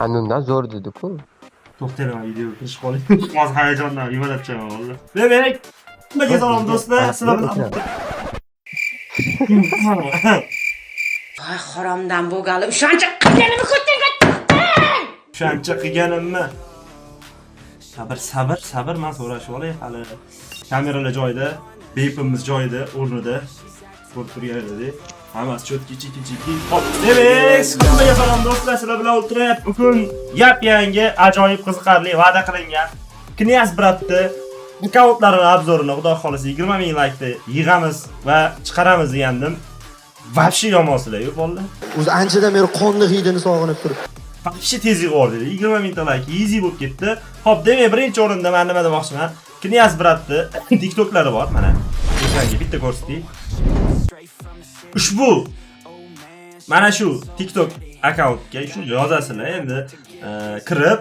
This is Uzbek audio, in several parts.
Annemden zor dedi-ku. To'xtayman video kirish qolib. Hozir hayajondan yumalab chiqaman vallah. Demak, nimaga salom do'stlar? Sizlar bilan Voy haromdan bo'lganim shuncha qilganimni ko'tingga chiqding. shuncha qilganimmi? Sabr, men so'rashib olay hali. Kameralar joyida, bepimiz joyida, o'rnida. Ko'rib turganingizda hammasi chotki. Hop, demak, sizlarga salom do'stlar, sizlar bilan o'tirib, bugun yangi ajoyib qiziqarli va'da qilingan Knyaz Bratni akkauntlarini obzorini xudo xolisa 20 ming laykni yig'amiz va chiqaramiz degandim. Vobshe yomonsizlar-yu bolalar. O'zi anchadan beri qonni hidini sog'inib turib. Vobshe tez yig'ordi. 20 mingta layk easy bo'lib ketdi. Hop, demak, birinchi o'rinda men nima demoqchiman? Knyaz Bratni TikToklari bor, mana. Ekranga bitta ko'rsatdik. Ushbu mana shu TikTok akkauntga shuni yozasizlar, endi kirib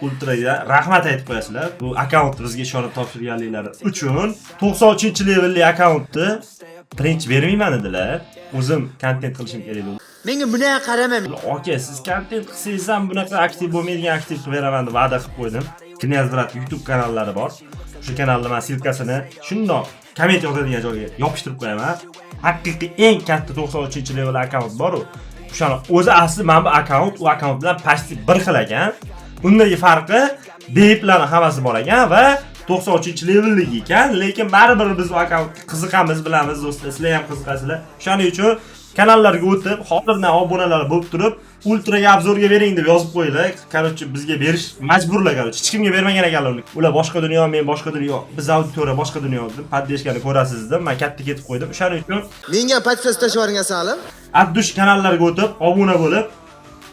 ultraga rahmat aytib qo'yasizlar. Bu akkaunt bizga ishonib topshirganliklari uchun 93-levelli akkauntni birinchi bermayman dedilar. O'zim kontent qilishim kerak bo'ldi. Menga bunaqa qaramang. Aka, siz kontent qilsangiz ham bunaqa aktiv bo'lmaydigan aktiv qilib beraman deb va'da qilib qo'ydim. Knyaz Brat YouTube kanallari bor. Shu kanalda men silkasini shundoq komment yozadigan joyga yopishtirib qo'yaman. Haqiqiy eng katta 93-level akkaunt bor-ku. O'shani o'zi asli mana bu akkaunt, u akkaunt bilan почти bir xil ekan. Undagi farqi beplarning hammasi bor ekan va 93-levelligi ekan, lekin baribir biz bu akkauntga qiziqamiz, bilamiz do'stlar, sizlar ham qiziqasizlar. Shuning uchun kanallarga o'tib, hozirdan obunalar bo'lib turib, ultraga obzorga bering deb yozib qo'yinglar. Короче, bizga berish majburlar, короче. Hech kimga bermagan ekanlar uni. Ular boshqa dunyo, men boshqa dunyo, biz auditoriya boshqa dunyo deb podдержканы ko'rasiz deb men katta ketib qo'ydim. Shuning uchun Menga podpis tashib yuborgansan hali. Abdush kanallarga o'tib, obuna bo'lib,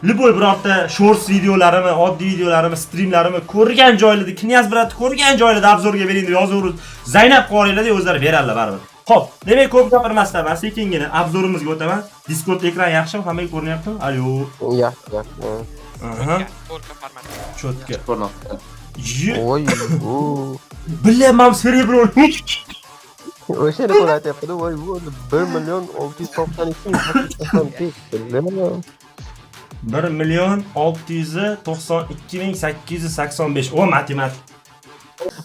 Liboy birorta shorts videolarimi, oddiy videolarimi, streamlarimni ko'rgan joylarda, Knyaz Bratni ko'rgan joylarda obzorga bering deb yozaverib, Zaynab qoringlar-da, o'zlari beradilar baribir. Xo'p, demak ko'p gapirmasdan men sekingina obzorimizga o'taman. Discord ekran yaxshimi? Hammaga ko'rinyaptimi? Alo. Yaxshi. Aha. Cho'tka. Ko'rmoqda. Oy. Oy. Bilaman cerebro. O'shani ko'ratyapti. Voy, bu 1,692,885. Bilaman. 1,692,885. O matematik.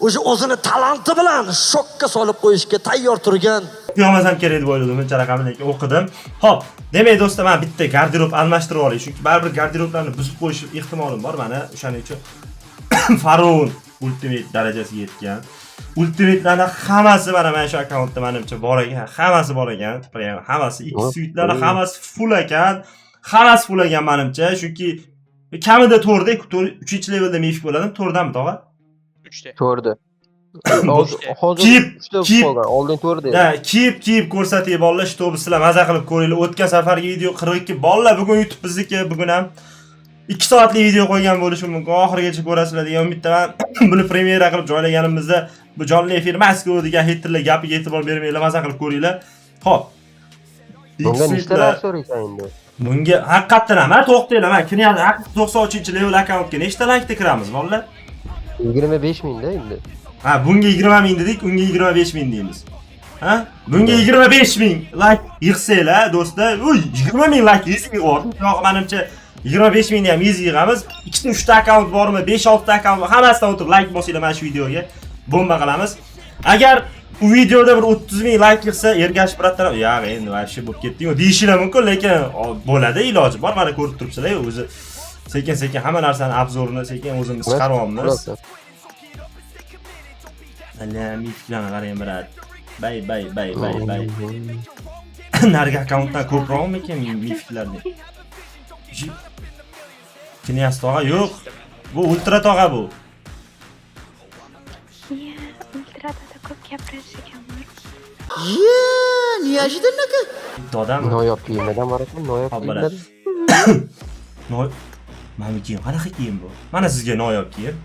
O'sha o'zini talanti bilan shokka solib qo'yishga tayyor turgan. Yo'masam kerak deb o'yladim, buncha raqamni o'qidim. Xo'p, demak do'stlar, men bitta garderob almashtirib olay, chunki baribir garderoblarni buzib qo'yish ehtimolim bor mana. O'shaning uchun Faraon ultimate darajasiga yetgan. Ultimate'larning hammasi mana shu akkauntda menimcha bor ekan, hammasi bor ekan. Hammasi ikki suitlarning hammasi full ekan. Hammasi full ekan menimcha, chunki kamida 4da, 3-levelda mifik bo'ladimi? 4dami, tog'a? 3da. 4da. Hozir 3da qolgan. Oldin 4da. Ha, kiyib ko'rsatay bolalar, shu to'g'ri sizlar maza qilib ko'ringlar. O'tgan safargi video 42 bolalar, bugun YouTube bizniki, bugun ham 2 soatlik video qo'ygan bo'lishi mumkin. Oxirigacha ko'rasizlar degan umiddaman. Buni premyera qilib joylaganimizda bu jonli efir emas-ku degan haterlar gapiga e'tibor bermanglar, maza qilib ko'ringlar. Xo'p. Bunga nechtalar so'raysan endi? Bunga haqiqatan ham to'xtaylar, men Knyaz 93-level akkauntga nechta laykda kiramiz bolalar? 25 mingda endi. Ha, bunga 20 ming dedik, unga 25 ming deymiz. Ha? Bunga 25 ming like yig'sanglar do'stlar, 20 ming like yig'ordi. Yo'q, menimcha 25 mingni ham yig'amiz. 2-3 ta akkaunt bormi, 5-6 ta akkaunt, hammasidan o'tib like bosinglar mana shu videoga. Bomba qilamiz. Agar bu videoda bir 30 ming like yig'sa, Ergash Bratdan, "Yo'q, endi vobshe bo'lib ketding-ku" deyishinglar mumkin, lekin bo'ladi, iloji bor. Mana ko'rib turibsizlar, o'zi sekin-sekin hamma narsani obzorini sekin o'zimiz chiqaryapmiz. Ana miflarni qarang, Brat. Bay. Narga akkauntdan ko'proqmikan miflarni? Knyaz tog'a yo'q. Bu ultra tog'a bu. Ultrada ko'p gapirish ekanlar. Niye shundan aka? Dodam. Noyob kiyimlardan bor ekan, noyob kiyimlar. Mana kiyim, qanaqa kiyim bu? Mana sizga noyob kiyim.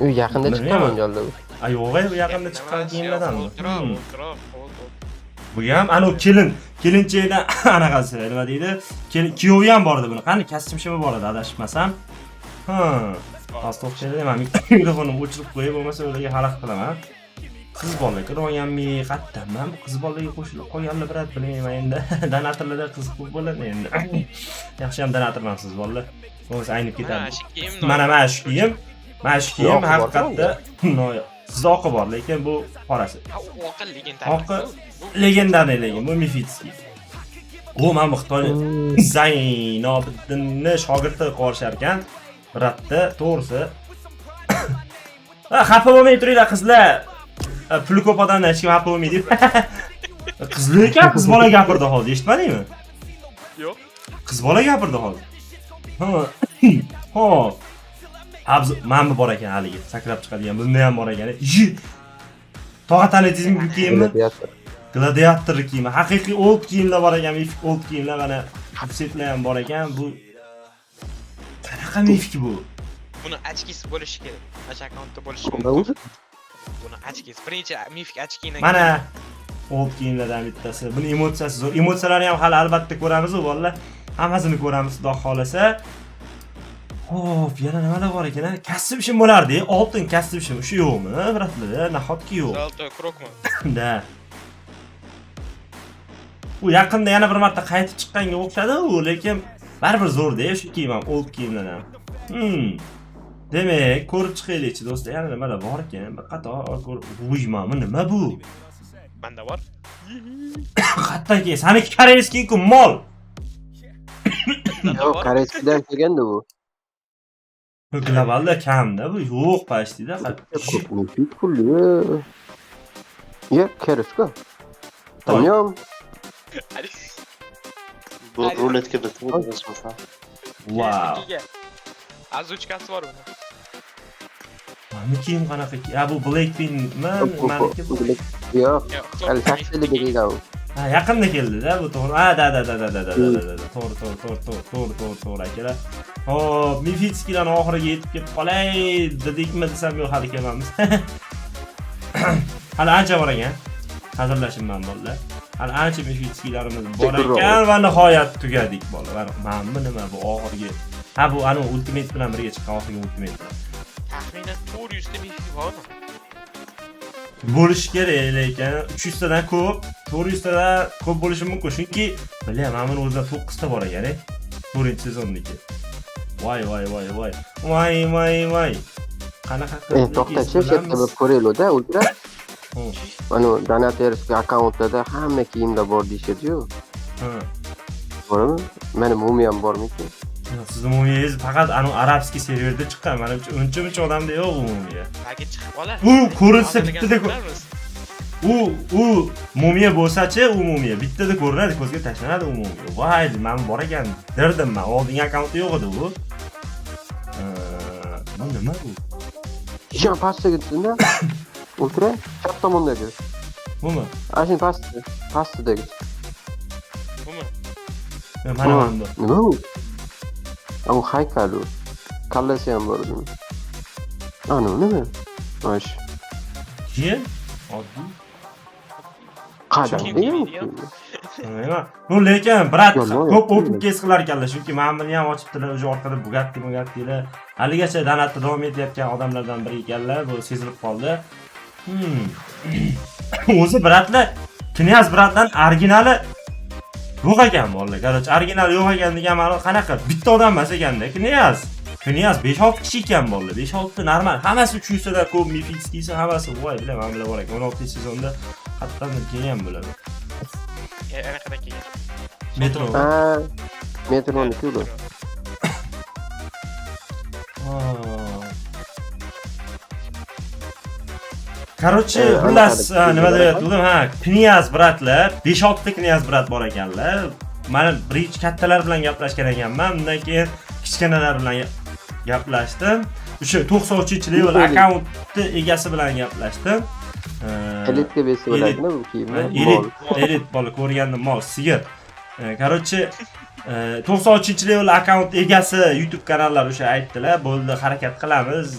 Uy yaqinda chiqqan mo'ljalda bu. Yo'q, bu yaqinda chiqqan kiyimlardanmi? Bu ham ana kelinchakdan anaqasi, nima deydi? Kuyovi ham bor edi buni. Qani kostyum bor edi, adashmasam. Ha. To'xtaydi, men mikrofonimni o'chirib qo'yib, bo'lmasa ularga xalaqit qilaman. qiz bolaga ro'yammi qatdan men bu qiz bolaga qo'shilib qolganlar birat bilmayman endi. Donatorlarda qiz ko'p bo'ladi endi. Yaxshi ham donatormansiz bolalar. O'zi aynib ketadi. Mana shu kiyim haqiqatda zoqi bor, lekin bu qorasi. Oqi legendariy, bu mifitskiy. Bu men Xitoy Zaynobiddinni shogirdi qorishar ekan. Biratda to'g'risi. Xafa bo'lmay turinglar qizlar. Puli ko'p odamlar hech kim xafa bo'lmaydi. Qizlar ekan, qiz bola gapirdi hozir, eshitmadingmi? Yo'q. Qiz bola gapirdi hozir. Hop. Mana bor ekan haligi, sakrab chiqadigan. Bunda ham bor ekan. Tog'a tanitizmga kiyimmi? Gladiator kiyimi. Haqiqiy old kiyimlar bor ekan, mifik old kiyimlar mana setlar ham bor ekan. Bu qanaqa mifik bu? Buni ochkisi bo'lishi kerak. Acha akkauntda bo'lishi mumkin. Buni ochkisi. Birinchi mifik ochkidan. Mana old kiyimlardan bittasi. Buni emotsiyasi zo'r. Emotsiyalarni ham hali albatta ko'ramiz-ku, bolalar. Hammasini ko'ramiz, xudo xolasa. Hop, yana nimalar bor ekan? Kasb ishim bo'lardi. Oltin kasb ishim. Shu yo'qmi, bratlar? Nahotki yo'q. Zalto krokmi? Da. U yaqinda yana bir marta qaytib chiqqanga o'xshadi, u lekin baribir zo'r-da, shu kiyim ham old kiyimlardan. Demak, ko'rib chiqaylikchi do'stlar. Yana nimalar bor ekan? Bir qator ko'rib, "Vujmami nima bu?" Menda bor. Qatdaki, saniki koreyskiy-ku mol. Yo'q, koreyskidan kelganda bu. Globalda kamda bu, yo'q pastida. Mifik pulli. Ya, kereska. Tamam. Bu ruletka bitirib Wow. Azuchkasi bor uni. Mana kiyim qanaqa? Ya bu Blackpinkmi? Meniki bu. Yo'q, hali taksiliga kelgan u. Ha, yaqinda keldi-da bu to'g'ri. Ha, da. To'g'ri akalar. Hop, Mifitskidan oxiriga yetib kelib qolay dedikmi desam yo'q, hali kelamiz. Hali ancha bor ekan. Hazırlashimman bolalar. Hali ancha Mifitskilarimiz bor ekan va nihoyat tugadik bolalar. Mana nima bu oxirgi. Ha, bu anu ultimate bilan birga chiqqan oxirgi ultimate. Taxminan 400 ta mifik bormi? Bo'lish kerak, lekin 300 tadan ko'p, 400 tadan ko'p bo'lishi mumkin. Chunki bilaman, men o'zida 9 ta bor ekan, 4-sezonniki. Voy. Qanaqa qilib? To'xtachi, chetga bir ko'raylik-da, ultra. Mana donatorskiy akkauntlarda hamma kiyimda bor deyishadi-yu. Bormi? Meni mumiyam bormi-ki? Sizni mumiyangiz faqat anu arabskiy serverda chiqqan. Menimcha uncha odamda yo'q u mumiya. Nega chiqib qoladi? U ko'rinsa bittada u mumiya bo'lsa-chi, u mumiya bittada ko'rinadi, ko'zga tashlanadi u mumiya. Voy, men bor ekan, derdim men. Oldingi akkauntda yo'q edi u. Nima bu? Ishon pastga gitsin-da. Ultra chap tomondagi. Bumi? Ashin pastdagi. Bumi? Mana bu. Nima bu? Ama haykal o. Kallasi ham bor edi. Ana nima? Osh. Keyin? Oddiy. Qadam degan. Nima? Bu lekin brat ko'p open case qilar ekanlar, chunki men buni ham ochibdilar, o'sha orqada Bugattilar. Haligacha donatda davom etayotgan odamlardan biri ekanlar, bu sezilib qoldi. O'zi bratlar, Knyaz bratdan originali yo'q ekan bolalar. Qarochi, original yo'q ekan degan ma'no qanaqa? Bitta odam emas ekanda. Knyaz 5-6 kishi ekan bolalar. 5-6 normal. Hammasi 300 tadan ko'p Mifitskiysi, hammasi voy bilaman, bular bor ekan. 16-sezonda hattodan kelgan bo'ladi. Anaqada kelgan. Metro. Ha, metroniki u. Qarochi, xullas nima deyaptim? Ha, Knyaz bratlar, 5-6 ta Knyaz brat bor ekanlar. Men birinchi kattalar bilan gaplashgan ekanman, undan keyin kichkinalar bilan gaplashdim. O'sha 93-level akkauntni egasi bilan gaplashdim. Elitga besi bo'ladimi bu kiyimni? Elit bola ko'rgandim, mol, sigir. Qarochi, 93-level akkaunt egasi YouTube kanallar o'sha aytdilar, bo'ldi, harakat qilamiz.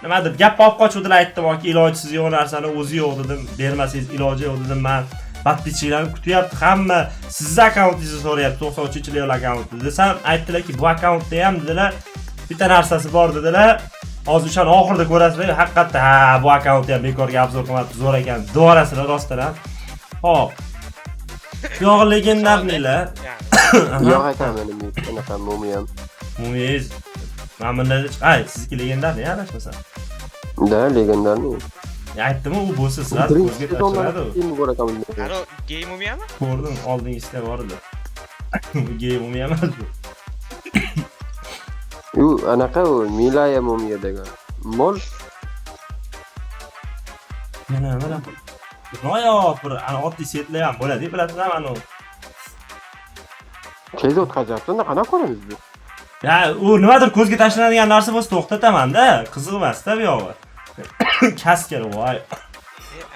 Nima deb gap olib qochuvdilar, aytdim-ki, ilojsiz yo'q narsani o'zi yo'q dedim, bermasangiz iloji yo'q dedim. Men podpischiklarni kutyapti, hamma sizning akkauntingizni so'rayapti, 93-level akkauntni desam, aytdilarki, bu akkauntda ham dedilar, bitta narsasi bor dedilar. Hozir o'shani oxirida ko'rasizlar, haqiqatda ha, bu akkauntni ham bekorga obzor qilmabdi, zo'r ekan. Dorasizlar rostdan ham. Hop. Yo'q legendarnilar. Yo'q ekan meni anaqa mumiyam. Mumiz. Men bundan ay, sizniki legendarni adashmasam. Da, legendarni. Aytdim u bo'lsa sizlar ko'zga tashlanadi. Kim ko'rakan buni? Aro, gay mumiyami? Ko'rdim, oldingisida bor edi. Gay mumiy emas bu. U anaqa u Milaya mumiyadagi. Mol Mana. Noyob bir oddiy setlar ham bo'ladi, bilasizlar mana u. tez o'tkazapti, unda qanaqa ko'ramiz biz? Ya, u nimadir ko'zga tashlanadigan narsa bo'lsa to'xtataman-da, qiziq emas-da bu yog'i. Kaskar voy.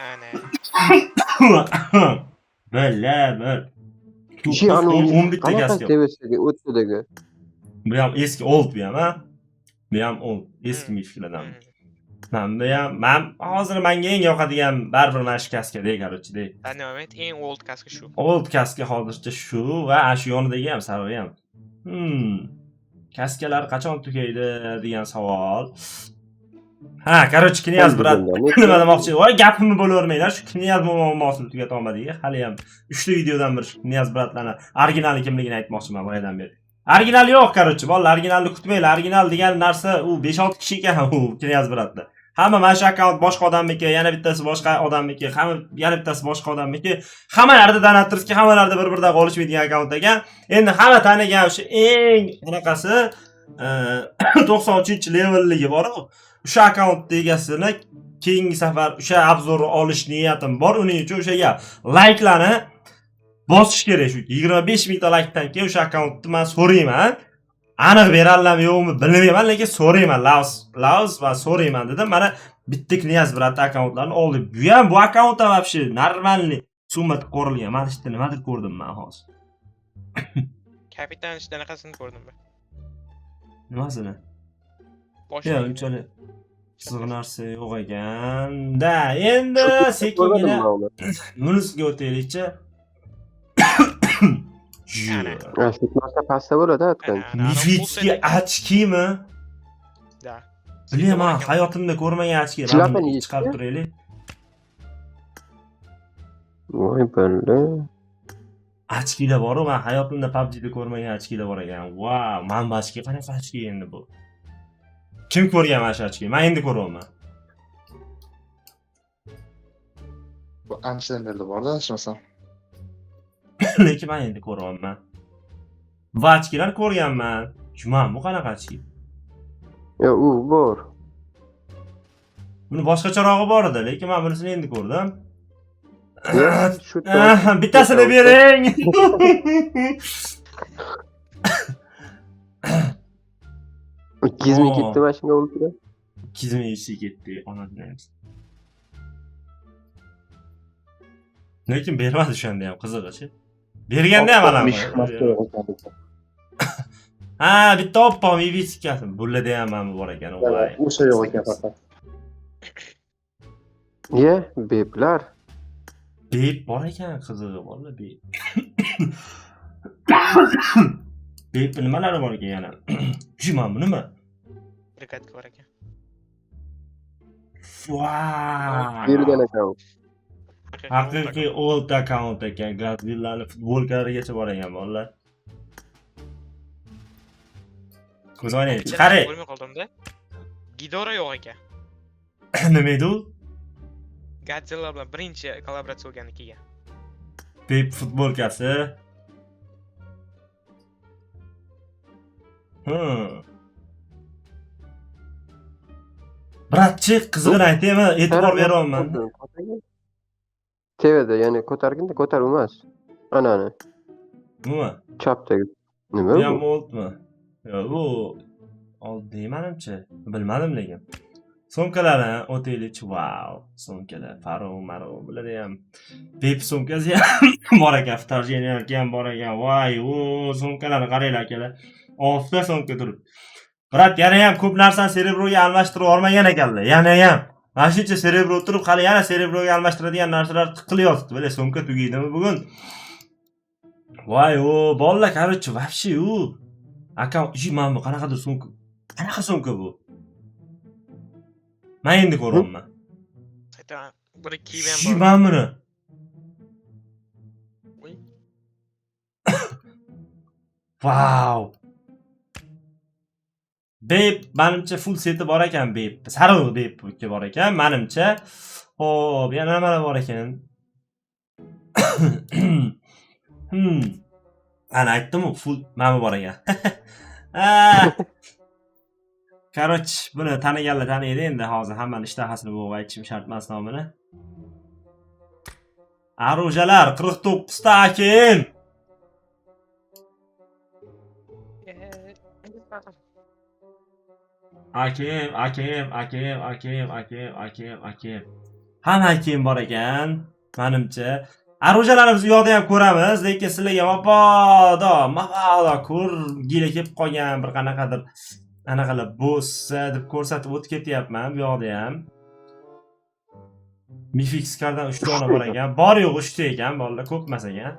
Ana. Bir. Kishi anu 10 bitta qanaqa kaskar. TVSga o'tdidagi. Bu ham eski old bu ham, ha? Bu ham old, eski mishkilardan. Men hozir menga eng yoqadigan baribir mana shu kaskada, короче, dey. Anavament eng old kaska shu. Old kaska hozircha shu va shu yonidagi ham sarvi ham. Kaskalar qachon tugaydi degan savol. Ha, короче, Knyaz brat. Nima demoqchi? Voy, gapimni bo'lavermanglar. Shu Knyaz muammosini tugata olmadik. Hali ham 3 ta videodan bir Knyaz bratlarni originali kimligini aytmoqchiman boyadan beri. Original yo'q, короче, bolalar, originalni kutmanglar. Original degan narsa u 5-6 kishi ekan u Knyaz bratlar. Hamma mana shu akkaunt boshqa odamniki, yana bittasi boshqa odamniki, hamma yana bittasi boshqa odamniki. Hammalarda donatorski, hammalarda bir-biridan qolishmaydigan akkaunt ekan. Endi hamma tanigan o'sha eng qanaqasi 93-levelligi bor-ku. O'sha akkaunt egasini keyingi safar o'sha obzorni olish niyatim bor. Uning uchun o'shaga layklarni bosish kerak. Shu 25 mingta laykdan keyin o'sha akkauntni men so'rayman. Aniq beralami yo'qmi bilmayman, lekin so'rayman. Laos va so'rayman dedim. Mana bitta Knyaz brat akkauntlarni oldi. Bu ham bu akkauntda вообще normalniy summa ko'rilgan. Mana shu nimadir ko'rdim men hozir. Kapitan qanaqasini ko'rdim ben. Nimasini? Bosh. Yo'q, unchalik qiziq narsa yo'q ekan. Da, endi sekingina bunisiga o'taylikchi. Shu narsa pastda bo'ladi, aytgan. Mifitskiy ochkimi? Da. Bilaman, hayotimda ko'rmagan ochki. Shilapani Chiqarib turaylik. Voy balla. Ochkilar bor-ku, men hayotimda PUBG'da ko'rmagan ochkilar bor ekan. Wow, men ochki qanaqa ochki endi bu? Kim ko'rgan mana shu ochki? Men endi ko'ryapman. Bu anchadan beri borda, adashmasam. Lekin men endi ko'ryapman. Va ochkilar ko'rganman. Juman, bu qanaqa ochki? Yo, u bor. Buni boshqacharog'i bor edi, lekin men bunisini endi ko'rdim. Shu Bittasini bering. 200 ming ketdi mashinaga o'ltirib. 200 ming ketdi, onadan. Lekin bermadi o'shanda ham, qiziq-chi. Berganda ham mana. Ha, bitta oppoq mivitskasi. Bularda ham mana bor ekan, voy. O'sha yo'q ekan faqat. Ye, beplar. Bep bor ekan, qizig'i bor-da, bep. Bep nimalari bor ekan yana? Juma nima? Brigadka bor ekan. Wow. Bergan ekan. Haqiqiy old account ekan. Gazvillarning futbolkalarigacha bor ekan, bolalar. Ko'z o'ynaylik. Qari. Bo'lmay qoldim-da. Gidora yo'q ekan. Nima edi u? Godzilla bilan birinchi kollaboratsiya bo'lganikiga. Bep futbolkasi. Bratchi, qizig'ini aytaymi? E'tibor beryapman. TVda, ya'ni ko'targanda ko'tar emas. Anani. Nima? Chapdagi. Nima Bu bu? ham oldmi? Yo'q, bu old deymanimcha. Bilmadim lekin. Sumkalarni o'taylik. Wow, sumkalar, faro, bular ham Bep sumkasi ham bor ekan, вторжение ham bor ekan. Voy, o, sumkalarni qaranglar akalar. 6 ta sumka turibdi. Brat, yana ham ko'p narsani Cerebroga almashtirib olmagan ekanlar. Yana ham. Mana shuncha Cerebro turib, hali yana Cerebroga almashtiradigan narsalar tiqilyapti. Bila, sumka tugaydimi bugun? Voy, o, bolalar, короче, вообще u. Akam, mana bu qanaqadir sumka. Qanaqa sumka bu? Men endi ko'ryapman. Aytaman, buni kiyib ham Shi, bor. men buni. Uy. Wow. Babe, menimcha full seti bor ekan, Babe. Sariq Babe bor ekan, menimcha. Xo'p, yana nimalar bor ekan? Ana aytdim-ku, full mana bor ekan. Короче, buni taniganlar taniydi endi hozir hammani ishtahasini bo'g'ib aytishim shart emas nomini. Arujalar 49 ta akim. Akim. Hamma akim bor ekan, menimcha. Arujalarimizni u yoqda ham ko'ramiz, lekin sizlarga mabodo ko'rgili kelib qolgan bir qanaqadir anaqalar bo'lsa deb ko'rsatib o'tib ketyapman bu yoqda ham. Mifix kardan 3 dona bor ekan. Bor yo'q 3 ta ekan, bolalar ko'p emas ekan.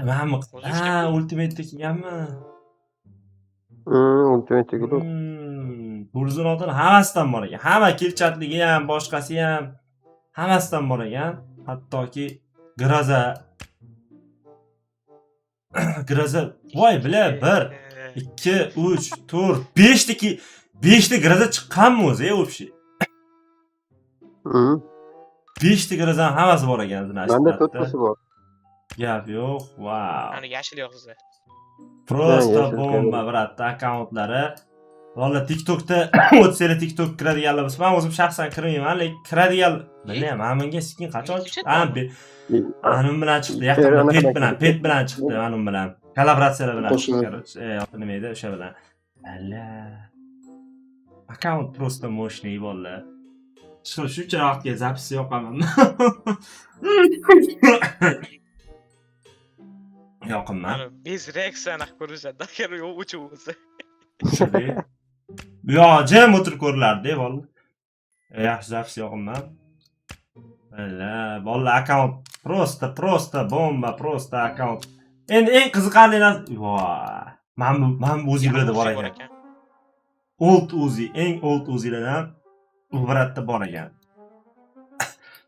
Mana ultimate kelganmi? Ultimate guruh. Burzunotning hammasidan bor ekan. Hamma kelchatligi ham, boshqasi ham hammasidan bor ekan. Hattoki Graza. Voy bile 1 2 3 4 5 ta Graza chiqqanmi o'zi, вообще? 5 ta Graza hammasi bor ekan o'zining Menda 4 tasi bor. Gap yo'q. Wow. Ana yashil yo'q sizda. Просто bomba bratda akkauntlari. Valla TikTokda o'tsanglar TikTok kiradiganlar bo'lsa, men o'zim shaxsan kirmayman, lekin kiradigan bilmayman, men bunga sekin qachon chiqdi? Anim bilan chiqdi, yaqinda pet bilan chiqdi, anim bilan. Kollaboratsiyalar bilan chiqdi, короче. Nima edi o'sha bilan. Alla. Akkaunt просто мощный bolalar. Shuncha vaqtga zapis yoqaman. Yoqimman. Ana bez reaksiyani ko'rishadi, agar yo'q o'chib bo'lsa. Yo, jam o'tirib ko'rilardi, valla. Yaxshi zapis yoqimman. Alla, valla akkaunt просто bomba, просто akkaunt. Endi eng qiziqarli narsa, voy. Men o'zi biladi bor ekan. Old Uzi, eng old Uzilardan bu biratda bor ekan.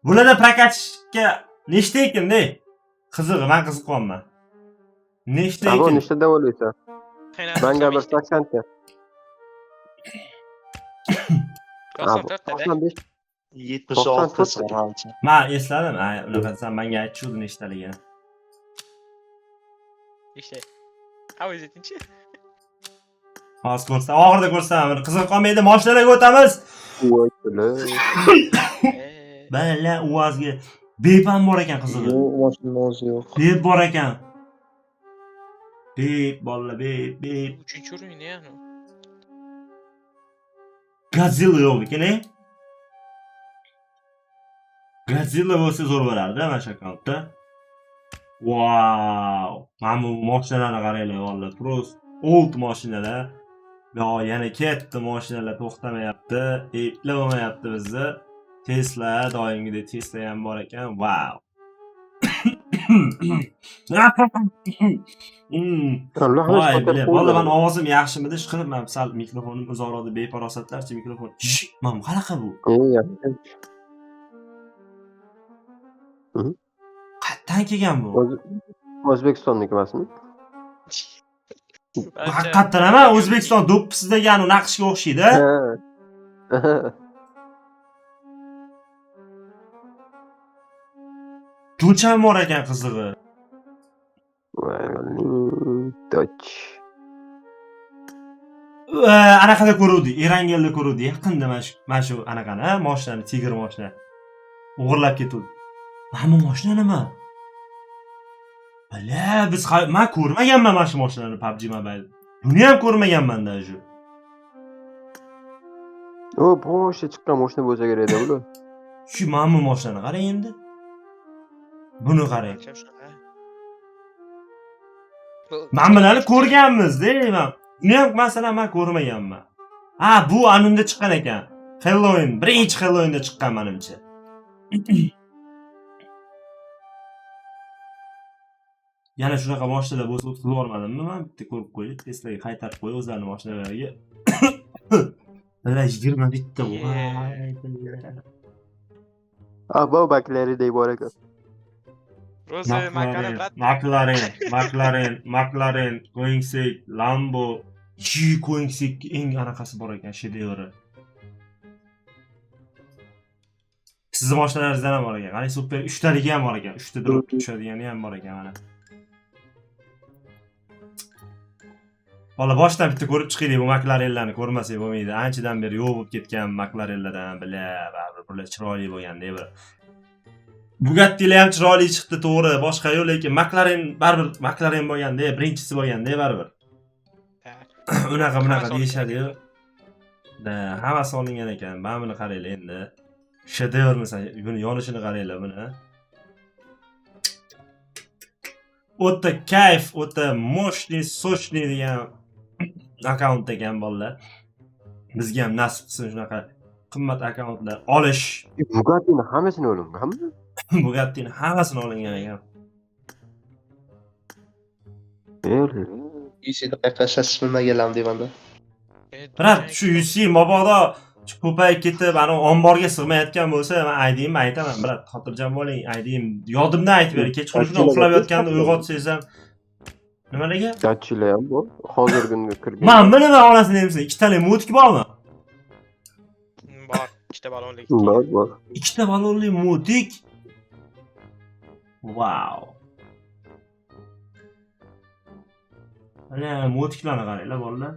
Bularda prokatga nechta ekan-da? Qizig'i, men qiziqyapman. Nechta ekan? Abo, nechta davolaysan? Menga bir 80 ta. 94 76 tasi. Men esladim. Unaqa sen menga aytishdi nechtaligini. İşte. How is it? Hozir ko'rsam, oxirida ko'rsam, qiziq qolmaydi, mashinalarga o'tamiz. Voy. Bala, uvozga bepam bor ekan qizig'i. Mashina yo'q. Bep bor ekan. Bep, bolalar, bep. Uchinchi o'rin ya. Godzilla yo'q ekan-a? Godzilla bo'lsa zo'r bo'lardi mana shu akkauntda. Wow! Mana bu mashinalarni qaranglar, vallahi prost old mashinalar. Yo, yana katta mashinalar to'xtamayapti, eplamayapti bizni. Tesla, doimgidek Tesla ham bor ekan. Wow! Voy, bile, vallahi men ovozim yaxshimidi? Chiqibman, sal mikrofonim uzoqroqda befarosatlarcha mikrofon. Mana bu qanaqa bu? Qayerdan kelgan bu? O'zbekistonniki emasmi? Haqiqatan ham O'zbekiston do'ppisidagi anu naqshga o'xshaydi. Ko'cham bor ekan qizig'i. Doch. Anaqada ko'ruvdik, Erangelda ko'ruvdik, yaqinda mana shu anaqani, mashinani, Tiger mashina. O'g'irlab ketdi. Mana bu mashina nima? Bala, men ko'rmaganman mana shu mashinani PUBG Mobile. Buni ham ko'rmaganman-da shu. O, boshqa chiqqan mashina bo'lsa kerak-da bular. Shu mana bu mashinani qarang endi. Buni qarang. Men bularni ko'rganmiz-da, buni ham masalan men ko'rmaganman. Ha, bu anunda chiqqan ekan. Halloween, birinchi Halloweenda chiqqan menimcha. Yana shunaqa mashinalar bo'lsa o'tkazib yubormadimmi men? Bitta ko'rib qo'yib, Teslaga qaytarib qo'yib o'zlarining mashinalariga. Mana 20 bitta. Abo baklari deb bor ekan. Ro'zi makani brat. McLaren, Koenigsegg, Lambo, Koenigsegg eng anaqasi bor ekan, shedevri. Sizni mashinalaringizdan ham bor ekan. Qani super 3 taligi ham bor ekan. 3 ta drop tushadigani ham bor ekan mana. Bola boshdan bitta ko'rib chiqaylik bu McLarenlarni ko'rmasak bo'lmaydi. Anchadan beri yo'q bo'lib ketgan McLarenlardan bular chiroyli bo'lganda bir. Bugattilar ham chiroyli chiqdi to'g'ri, boshqa yo'q, lekin McLaren baribir McLaren bo'lganda, birinchisi bo'lganda baribir. Unaqa deyishadi-yu. Da, hammasi olingan ekan. Mana buni qaranglar endi. Shedevrni buni yonishini qaranglar buni. O'ta kayf, o'ta moshniy, sochniy degan akkaunt ekan bolalar. Bizga ham nasib qilsin shunaqa qimmat akkauntlar olish. Bugatti'ni hammasini olinganmi? Bugatti'ni hammasini olingan ekan. UC'da qayqashash bilmaganlar deyman-da. Brat, shu UC mabodo ko'payib ketib, ana omborga sig'mayotgan bo'lsa, men aytaman, brat, xotirjam bo'ling, aytayim. Yodimdan aytib bering, kechqurun shunday uxlab yotganda uyg'otsangiz ham nima degan? Gachchilar ham bor. Hozir kunga kirgan. Mana nima onasini demsa, ikkitalik modik bormi? Bor, ikkita balonlik. Bor. Ikkita balonli modik. Wow. Ana modiklarni qaranglar, bolalar.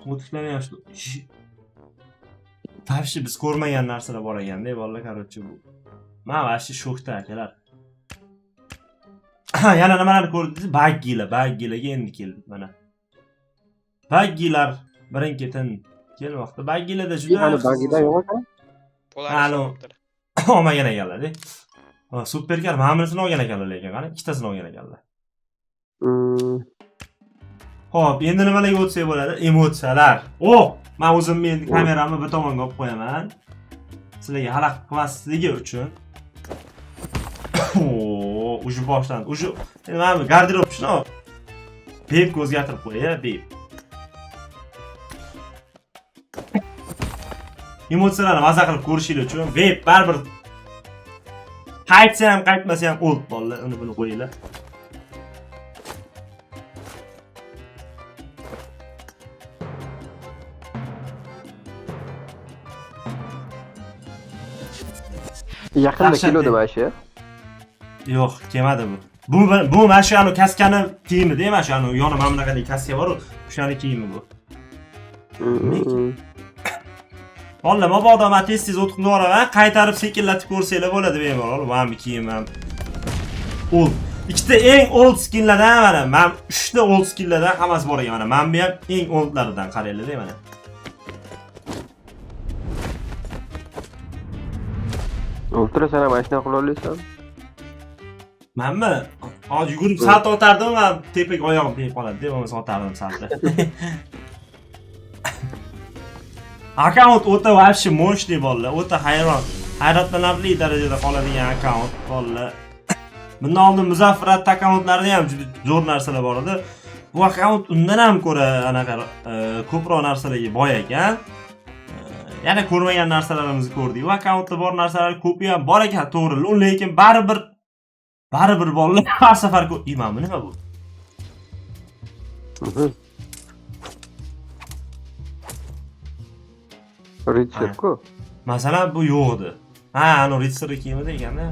Modiklarni yaxshi. Tavshi biz ko'rmagan narsalar bor ekanda, bolalar, короче bu. Men vashi shokda akalar. Yana nimalarni ko'rdingiz? Baggilarga endi keldik mana. Baggilar birin-ketin kelmoqda. Baggilarda juda baggilar yo'q ekan. Halo. Olmagan ekanlar-da. Superkar mana bunisini olgan ekanlar lekin, qani ikkitasini olgan ekanlar. Xo'p, endi nimalarga o'tsak bo'ladi? Emotsiyalar. Men o'zimni endi kameramni bir tomonga olib qo'yaman. Sizlarga xalaqit qilmasligi uchun. Uju boshlandi. Endi mana bu garderob shuni bebga o'zgartirib qo'y, beb. Emotsiyalarni maza qilib ko'rishinglar uchun beb baribir qaytsa ham qaytmasa ham old bolalar, uni buni qo'yinglar. Yaqinda keladi mana shu. Yo'q, kelmadi bu. Bu mana shu anu kaskani kiyimi-da, mana shu anu yoni mana bunaqadek kaska bor-ku, o'shani kiyimi bu. Vallahi mabodo men tez o'tib o'raman, qaytarib sekinlatib ko'rsanglar bo'ladi bemalol. Mana bu kiyim ham old. Ikkita eng old skinlardan mana, men 3 ta old skinlardan hammasi bor ekan mana. Men bu ham eng oldlaridan qaranglar-da mana. Ultra sana mashina qila olasan? Menmi? Hozir yugurib salto otardim, men tepaga oyog'im tegib qoladi-da, bo'lmasa otardim salto. Akkaunt o'ta вообще мощный bolalar, o'ta hayratlanarli darajada qoladigan akkaunt bolalar. Bundan oldin Muzaffarat akkauntlarida ham juda zo'r narsalar bor edi. Bu akkaunt undan ham ko'ra anaqa ko'proq narsalarga boy ekan. Yana ko'rmagan narsalarimizni ko'rdik. Bu akkauntda bor narsalar ko'pi ham bor ekan, to'g'ri, lekin baribir bolalar har safar imammi nima bu? Ritser-ku. Masalan, bu yo'q edi. Ana Ritser kiyimida ekanda.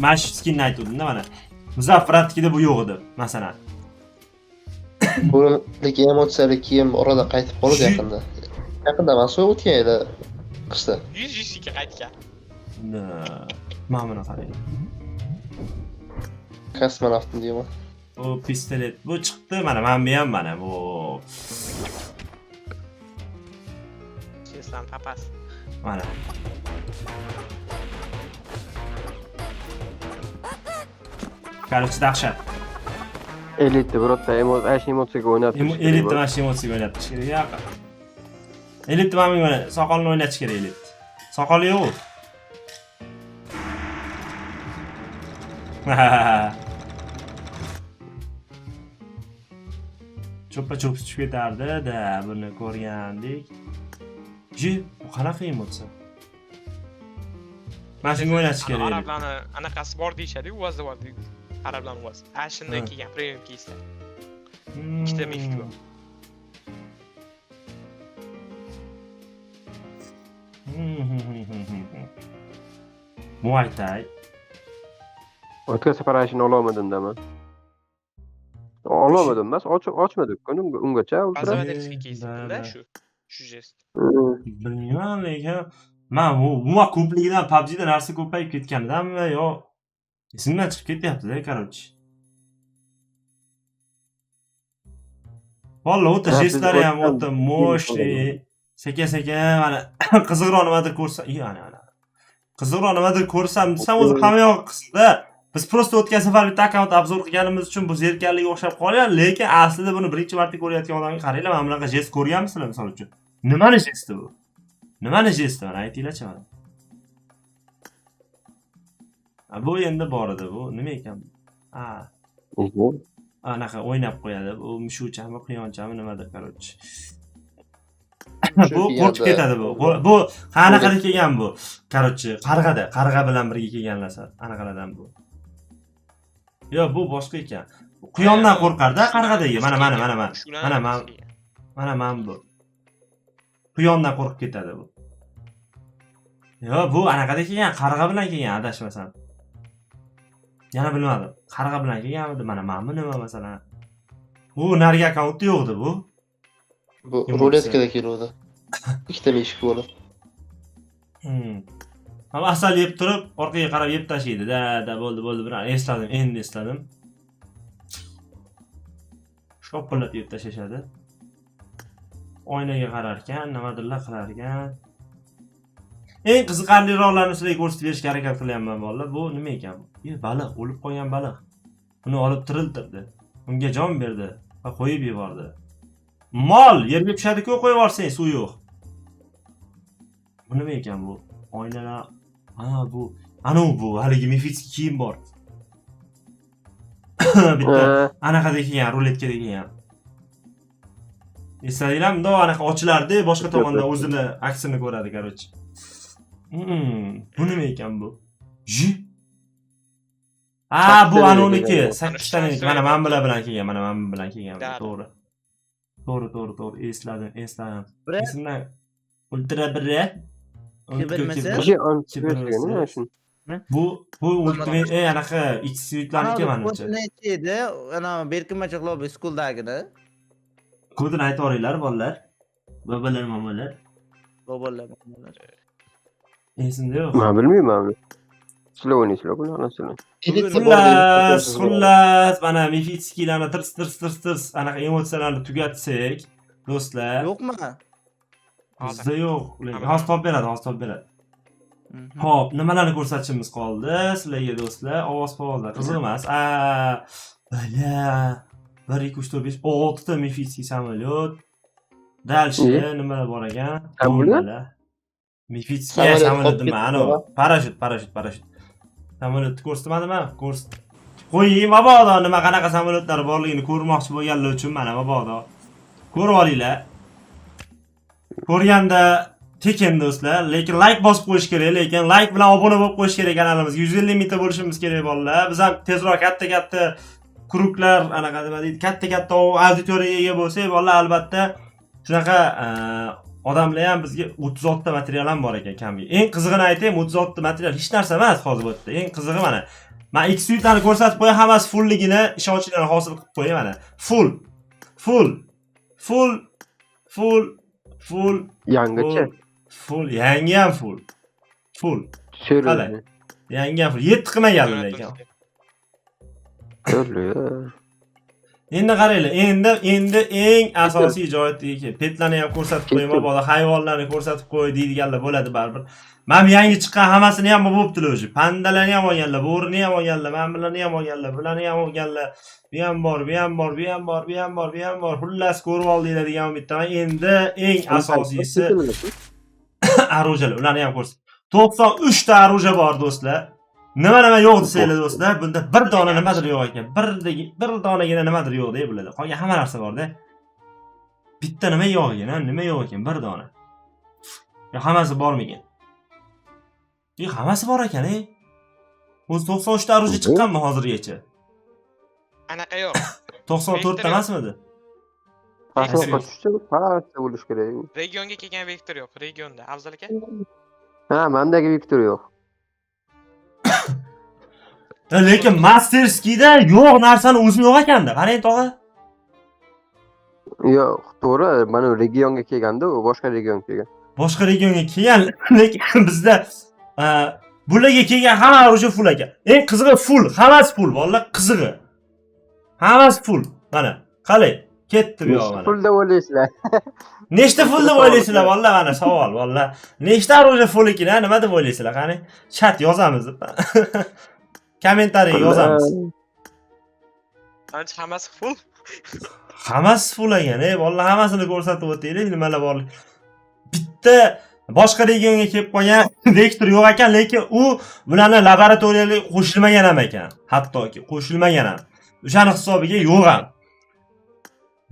Mana shu skinni aytdim-da mana. Muzaffaratnikida bu yo'q edi, masalan. Buning emotsiyali kiyim orada qaytib qoldi yaqinda. Yaqinda men so'q o'tgan edi qishda. 100 ga qaytgan. Mana buni qarang. Kosmonavtni deyman. Bu pistolet bu chiqdi, mana bu ham mana bu. Seslan papas. Mana. Короче, dahshat. Elitni birorta emotsiyaga o'ynatish kerak. Elitni mana shu emotsiyaga o'ynatish kerak. Elitni mana soqolni o'ynatish kerak elit. Soqoli yo'q. cho'ppa-cho'p tushib ketardi-da, buni ko'rgandik. Bu qanaqa emotsion? Mana shunga o'ynash kerak edi. Arablarni anaqasi bor deyishadi-ku, uvozda bor deydi. Arablarning uvozi. Shundan kelgan premium keyslar. Ikkita mifik bor. Muay Thai. O'tgan safar ashini ololmadim-da. Ololmadim emas, ochmadik ungacha. Bazovederskiy keyslar-da shu jest. Bilmayman, lekin men bu ko'pligidan PUBG'da narsa ko'payib ketganidanmi yo esimdan chiqib ketyapti-da, короче. Valla o'ta jestlari ham o'ta mo'shli. Sekin-sekin mana qiziqroq nimadir ko'rsam, ana. Qiziqroq nimadir ko'rsam desam o'zi hamma yoq qisda. Biz prosta o'tgan safar bitta akkaunt obzor qilganimiz uchun bu zerikaliga o'xshab qolgan, lekin aslida buni birinchi marta ko'rayotgan odamga qaranglar, mana bunaqa jest ko'rganmisizlar misol uchun? Nimani jesti bu? Nimani jesti? Mana aytinglar-chi mana. Bu endi bor edi, bu nima ekan? Anaqa o'ynab qo'yadi. Bu mushuchami, quyonchami nimadir, короче. Bu qo'rqib ketadi bu. Bu qanaqada kelgan bu? Короче, qarg'a bilan birga kelgan narsa. Anaqalardan bu. Yo, bu boshqa ekan. Quyondan qo'rqarda, qarg'adagi. Mana bu. Quyondan qo'rqib ketadi bu. Yo, bu anaqada kelgan, qarg'a bilan kelgan, adashmasam. Yana bilmadim. Qarg'a bilan kelganmidi? Mana nima masalan? Bu narga akkauntda yo'qdi bu. Bu ruletkada keluvdi. Ikkita mishik bo'ldi. Ama asal yeb turib, orqaga qarab yeb tashlaydi. Da bo'ldi, bilan endi esladim. Shopilab yeb tashlashadi. Oynaga qarar ekan, nimadirlar qilar ekan. Eng qiziqarliroqlarni sizlarga ko'rsatib berishga harakat qilyapman bolalar. Bu nima ekan? Baliq, o'lib qolgan baliq. Uni olib tiriltirdi. Unga jon berdi va qo'yib yubordi. Mol yerga tushadi-ku, qo'yib yuborsang, suv yo'q. Bu nima ekan bu? Oynalar. Bu. Bu haligi mifitskiy kiyim bor. Bitta anaqada kelgan, ruletkada kelgan. Esladinglarmi? Bundoq anaqa ochilardi, boshqa tomondan o'zini aksini ko'radi, короче. Bu nima ekan bu? Bu anoniki, 8 taniki. Mana men bilan kelgan, to'g'ri. To'g'ri, esladim. Esimdan ultra birra. Bu ultimate anaqa ichsizliklarniki menimcha. Ultimate edi, ana Berkinmachoq lobby school'dagini. Kodini aytib oringlar, bolalar. Bobolar. Esimda yo'q. Men bilmayman. Sizlar o'ynaysizlar bularni sizlar. Xullas, mana mifitskiylarni tirs anaqa emotsiyalarni tugatsak, do'stlar. Yo'qmi? Bizda yo'q. Hozir top beradi. Xo'p, nimalarni ko'rsatishimiz qoldi sizlarga do'stlar? Ovoz-povozlar qiziq emas. Bala. 1 2 3 4 5 6 ta mifitskiy samolyot. Dalshi nimalar bor ekan? Mifitskiy samolyot mana parashyut. Samolyotni ko'rsatmadimmi? Qo'ying, mabodo nima qanaqa samolyotlar borligini ko'rmoqchi bo'lganlar uchun mana mabodo. Ko'rib olinglar. Ko'rganda tekin do'stlar, lekin like bosib qo'yish kerak, lekin like bilan obuna bo'lib qo'yish kerak kanalimizga. 150 mingta bo'lishimiz kerak bolalar. Biz ham tezroq katta kuruklar, anaqa nima deydi, katta auditoriyaga ega bo'lsak, bolalar albatta shunaqa odamlar ham bizga 36 ta material ham bor ekan kamga. Eng qizig'ini aytaymi, 36 ta material hech narsa emas hozir bu yerda. Eng qizig'i mana. Men X-suitlarni ko'rsatib qo'yay, hammasi fullligini, ishonchinglarni hosil qilib qo'yay mana. Full. Yangicha. Yangi ham full. Yangi ham full. 7 qilmaganlar lekin. Endi qaranglar, endi eng asosiy joyidagi petlarni ham ko'rsatib qo'yma, bola hayvonlarni ko'rsatib qo'y deydiganlar bo'ladi baribir. Men yangi chiqqan hammasini ham bo'ptilar o'zi. Pandalarni ham olganlar, bo'rini ham olganlar, men bularni ham olganlar, bularni ham olganlar. Bu ham bor. Xullas ko'rib oldinglar degan umiddaman. Endi eng asosiysi arujalar, ularni ham ko'rsat. 93 ta aruja bor do'stlar. Nima yo'q desanglar do'stlar, bunda bir dona nimadir yo'q ekan. Bir donagina nimadir yo'q deb bo'ladi. Qolgan hamma narsa bor-da. Bitta nima yo'q ekan, ha? Nima yo'q ekan? Bir dona. Ya hammasi bormikan? Hammasi bor ekan, ey. O'zi 93 ta orужие chiqqanmi hozirgacha? Anaqa yo'q. 94 ta emasmidi? Pasoqqa tushsa, pastda bo'lish kerak. Regionga kelgan vektor yo'q. Regionda. Afzal aka? Ha, mendagi Viktor yo'q. Lekin Masterskiyda yo'q narsani o'zim yo'q ekanda. Qarang, tog'a. Yo'q, to'g'ri, mana regionga kelganda, u boshqa regionga kelgan. Boshqa regionga kelgan, lekin bizda bularga kelgan hamma orужие full ekan. Eng qizig'i full, hammasi full, vallahi qizig'i. Hammasi full. Mana, qalay, ketdi bu yoq mana. Full deb o'ylaysizlar. Nechta full deb o'ylaysizlar? Vallahi mana savol, vallahi. Nechta orужие full ekan, nima deb o'ylaysizlar? Qani, chat yozamiz. Kommentariy yozamiz. Ancha hammasi full. Hammasi full ekan, vallahi hammasini ko'rsatib o'taylik, nimalar bor. Bitta boshqa regionga kelib qolgan vektor yo'q ekan, lekin u bularni laboratoriyaga qo'shilmagan ham ekan. Hattoki qo'shilmagan ham. O'shaning hisobiga yo'q ham.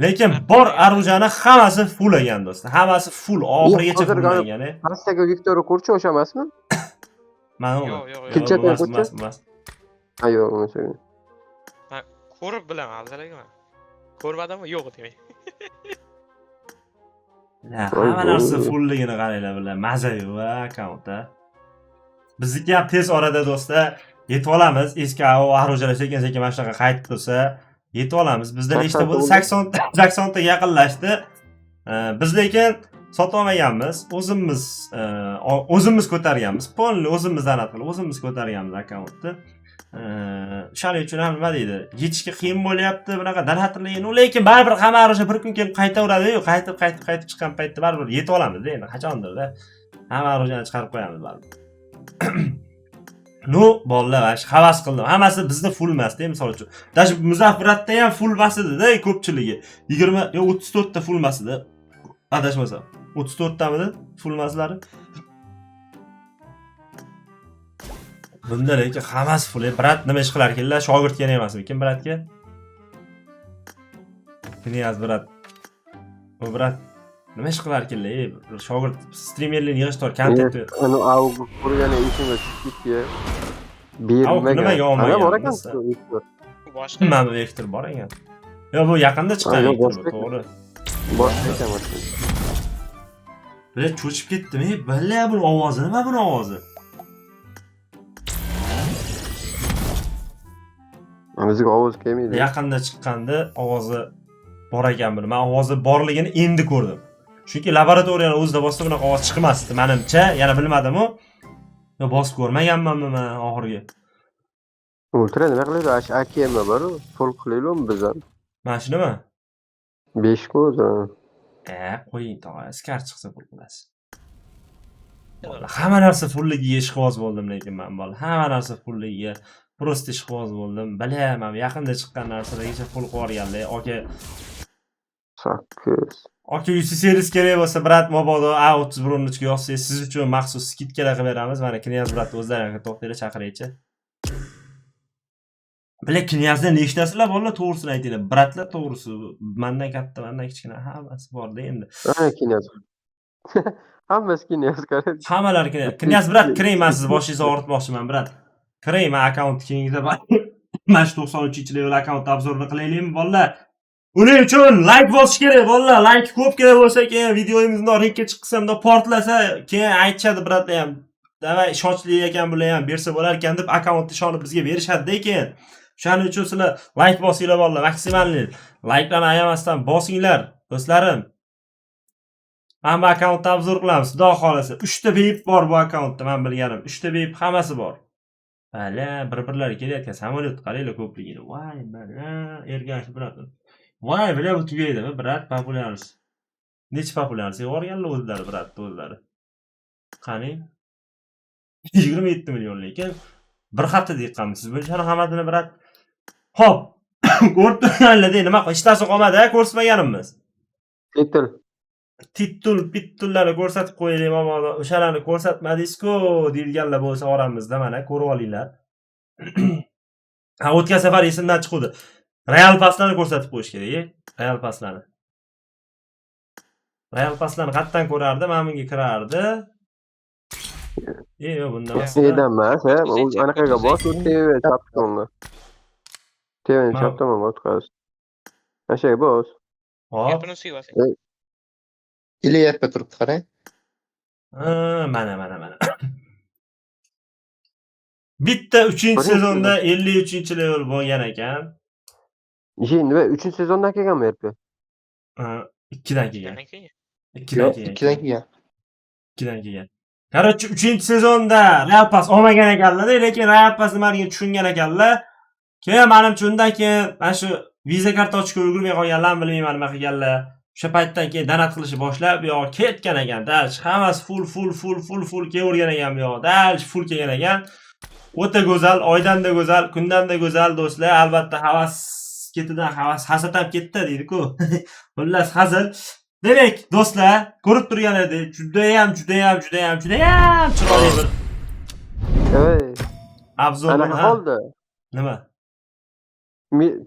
Lekin bor orужияni hammasi full ekan do'stlar. Hammasi full, oxirigacha full ekan. Pastdagi Viktorni ko'rchi o'sha emasmi? Mana u. Yo'q. Emas. Ha, yo'q, o'sha. Ha, ko'rib bilaman, Afzal aka. Ko'rmadimmi? Yo'q demang. Hamma narsa fullligini qaranglar bilan. Maza yo'q akkauntda. Bizniki ham tez orada do'stlar yetib olamiz. Eski orужиялар sekin-sekin mana shunaqa qaytib tursa, yetib olamiz. Bizda nechta bo'ldi? 80 ta yaqinlashdi. Biz lekin sotib olmaganmiz. O'zimiz ko'targanmiz. Polni o'zimizdan qilib, o'zimiz ko'targanmiz akkauntni. Shuning uchun ham nima deydi? Yetishga qiyin bo'lyapti, bunaqa dalhatirligini. Lekin baribir hamma orужие bir kun kelib qaytaveradi-yu, qaytib chiqqan paytda baribir yetib olamiz-da, endi qachondir-da. Hamma orужияni chiqarib qo'yamiz baribir. No, bolalar, havas qildim. Hammasi bizda full emas-da, misol uchun. Dash Muzaffaratda ham full emas edi-da, ko'pchiligi. 20 yo 34 ta full emas edi. Adashmasam. 34 tamidi full emaslari. Bunda lekin hammasi full. Brat nima ish qilar ekanlar? Shogird kerak emasmi? Kim bratga? Knyaz brat. O brat nima ish qilar ekanlar? Shogird streamerlarni yig'ishtir, kontent. Ana avgust qurgani ishimga tushib ketdi. Nimaga olmagan? Bor ekan. Boshqa Nima vektor bor ekan? Yo, bu yaqinda chiqqan vektor, to'g'ri. Boshqa ekan. Bilet cho'chib ketdimi? Balla bu ovozi, nima bu ovozi? Bizga ovoz kelmaydi. Yaqinda chiqqanda ovozi bor ekan buni. Men ovozi borligini endi ko'rdim. Chunki laboratoriyani o'zida boshqa bunaqa ovoz chiqmasdi, menimcha. Yana bilmadim-ku. Yo, bosib ko'rmaganmanmi men oxirgi. Ultra nima qiladi? AKM bor, full qilaylikmi biz ham? Mana shunimi? 5 ko'z. Qo'ying tog'a, skar chiqsa pul qilasiz. Hamma narsa fulligiga ishqiboz bo'ldim lekin men bola. Hamma narsa fulligiga prosta ishqiboz bo'ldim. Bilaman, yaqinda chiqqan narsalargacha full qo'yganlar. Aka 8. Aka UC-series kerak bo'lsa, brat mabodo A31 ga yozsangiz, siz uchun maxsus skidkalar qilib beramiz. Mana Knyaz brat o'zlariga to'xtaylar, chaqiraychi. Bilar Knyazdan nechtasizlar bolalar, to'g'risini aytinglar. Bratlar to'g'risi, mendan katta, mendan kichkina hammasi bor-da endi. Ana Knyaz. Hammasi Knyaz qarang. Hammalar Knyaz brat, kiring, men siz boshingizni og'ritmoqchiman, brat. Kiring, men akkaunt kengida bor. Mana shu 93-level akkaunt obzorini qilaylikmi, bolalar? Uning uchun like bosish kerak, bolalar. Like ko'p kerak bo'lsa, keyin videomizni ringga chiqsam-da portlasa, keyin aytishadi bratlar ham. Davay, ishonchli ekan bular ham bersa bo'lar ekan deb akkauntni ishonib bizga berishadi-da keyin. Shuning uchun sizlar like bosinglar bolalar, maksimalni likelarni ayamasdan bosinglar, do'stlarim. Men bu akkauntni obzor qilamiz, xudo xolasa. 3 ta beyip bor bu akkauntda, men bilganim. 3 ta beyip hammasi bor. Bala, bir-birlari kelayotgan samolyot qaranglar ko'pligini. Voy, bala, ergashib turadi. Voy, bular bu tugaydimi, brat, populyarsiz. Necha populyarsiz yuborganlar o'zlari, brat, o'zlari. Qani? 27 million lekin bir hafta deyiqqanmiz. Siz bunchani hammasini brat. Xo'p, ko'rib turganlar-da, nima hech narsa qolmadi-a, ko'rsatmaganimiz. Titullarni ko'rsatib qo'yaylik, mabodo o'shalarni ko'rsatmadingiz-ku, deyilganlar bo'lsa oramizda, mana ko'rib olinglar. Ha, o'tgan safar esimdan chiqdi. Real paslarni ko'rsatib qo'yish kerak, real paslarni. Real paslarni qatdan ko'rardi, mana bunga kirardi. Yo'q, bundan emas. emas, anaqaga bos, u TV chap tomonga. TVni chap tomonga o'tkaz. O'shaga bos. Hop. Gapini suyg'osing. Ilyapga turibdi qarang. Mana. Bitta 3-sezonda 53-level bo'lgan ekan. Nima 3-sezondan kelganmi RP? 2dan kelgan. Keyin. 2dan kelgan. 2dan kelgan. 2dan kelgan. Короче, 3-sezonda Real Pass olmagan ekanlar, lekin Real Pass nimaligini tushungan ekanlar. Keyin menimcha undan keyin mana shu viza kartochka ulgurmay qolganlarni bilmayman nima qilganlar. O'sha paytdan keyin donat qilishni boshlab, bu yoqqa ketgan ekan. Dal hammasi full kelavergan ekan bu yoqda. Dal full kelgan ekan. O'ta go'zal, oydanda go'zal, kundanda go'zal do'stlar. Albatta havas ketidan havas hasad ham ketdi deydi-ku. Xullas hazil. Demak, do'stlar, ko'rib turganlaringizdek, judayam chiroyli bir obzor qoldi. Nima?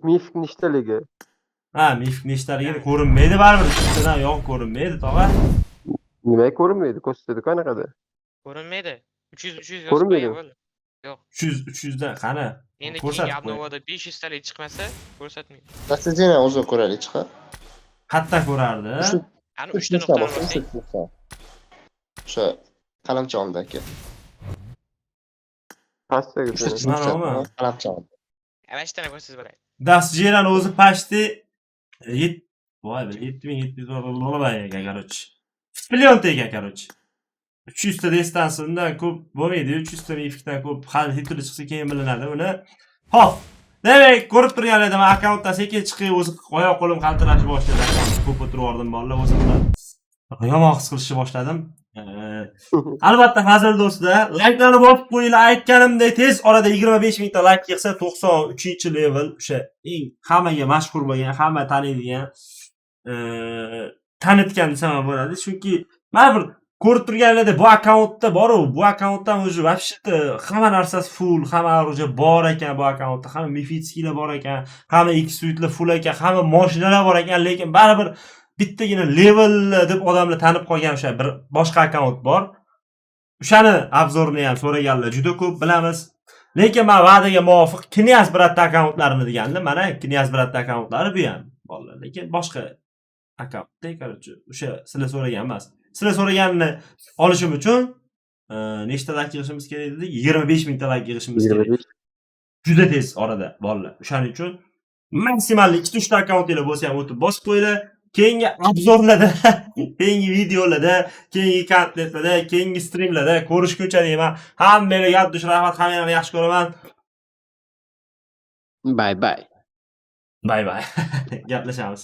Mifk nechtaligi? Mifk nechtaligi ko'rinmaydi baribir. Ichidan yo'q ko'rinmaydi, tog'a. Nima ko'rinmaydi? Ko'rsatdi qanaqada? Ko'rinmaydi. 300 Ko'rinmaydi. 300 dan qani? Endi Ko'rsatib keyingi qo'y. obnovoda 500 talik chiqmasa, ko'rsatmaydi. Dastajini o'zi ko'raylik chiqa. Qayerda ko'rardi? Ani 3 ta nuqtani bosing. O'sha qalamcha oldaki. Pastdagi Mana. Qalamcha oldi. Ana shu tani ko'rsatib beray. Dasjiran o'zi почти 7700 dollar ekan, короче. Million ekan, короче. 300 ta distansiyadan ko'p bo'lmaydi, 300 ta mifikdan ko'p hali tituli chiqsa keyin bilinadi uni. Xo'p. Demak, ko'rib turganlaringizda men akkauntdan sekin chiqib o'zi oyoq qo'lim qaltirashni boshladi. Ko'p o'tirib bolalar o'zimdan yomon his qilishni boshladim. Albatta hazil do'stlar, layklarni bosib qo'yinglar. Aytganimdek, tez orada 25000 ta layk yig'sa 93-level o'sha eng hammaga mashhur bo'lgan, hamma taniydigan tanitgan desam bo'ladi. Chunki mana bir ko'rib turganlarda bu akkauntda bor-ku, bu akkauntdan o'zi вообще hamma narsasi full, hamma o'zi bor ekan bu akkauntda, hamma mifitskilar bor ekan, hamma X-suitlar full ekan, hamma mashinalar bor ekan, lekin baribir bittagina level deb odamlar tanib qolgan o'sha bir boshqa akkaunt bor. O'shani obzorini ham so'raganlar juda ko'p, bilamiz. Lekin men va'daga muvofiq Knyaz bratda akkauntlarini degandim. Mana Knyaz bratda akkauntlari bu ham bolalar, lekin boshqa akkauntda, короче, o'sha sizlar so'ragan emas. Sizlar so'raganini olishim uchun nechta like yig'ishimiz kerak dedik? 25000 ta like yig'ishimiz kerak. Juda tez orada bolalar. O'shaning uchun maksimal 2-3 ta akkauntinglar bo'lsa ham o'tib bosib qo'yinglar. Keyingi obzorlarda, keyingi videolarda, keyingi kontentlarda, keyingi streamlarda ko'rishguncha deyman. Hammaga yaddush rahmat, hammalarni yaxshi ko'raman. Bye bye. Bye bye. Gaplashamiz.